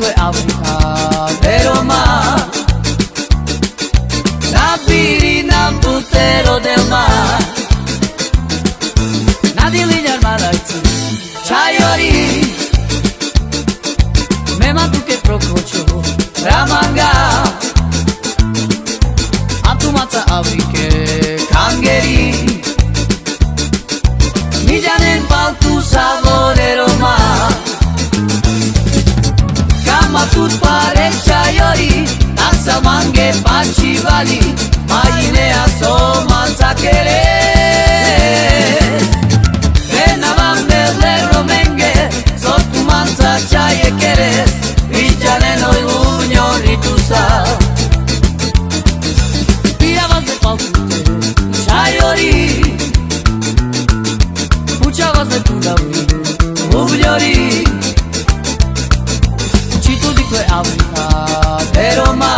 tue Africa de Roma, na pirina putero del mar, na dilinya maraitu chayori, mema tu ke prokocho ramanga, atumata Afrike kangeri, mijanen paltu sabore Roma. Tut pare chayori, asa mange pachi vali, maine aso manza kere. Renavam belle romenge, sotu manza chaye keres, vichane no ilunyo ritusa. Piravas de palpute chayori, puchavas de tudawi, ubliori. Africa de Roma,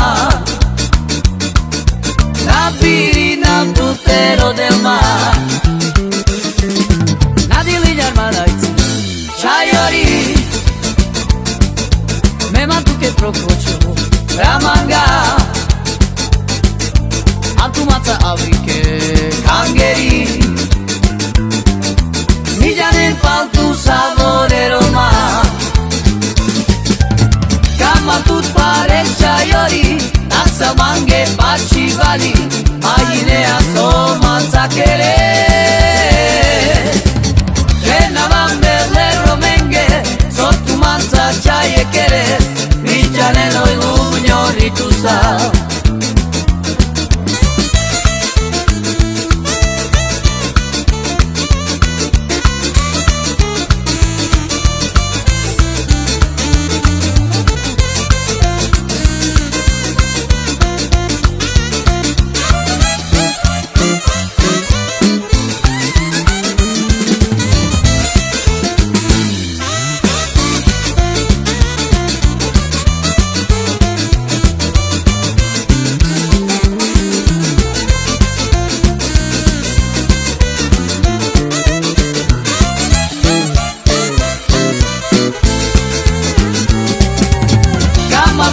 na pirina putero del mar, na dilinya maraitu chayori, mema tu ke prokocho ramanga, atumata Afrike kangeri, mijanen paltu sabore Roma. Tut pare chayori, asa mange pachi vali, maine aso manza kere. Renavam belle romenge, sotu manza chaye keres, vichane no ilunyo ritusa.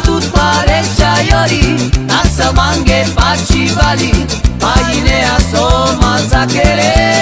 Tut pare chayori, asa mange pachi vali, maine aso manza kere.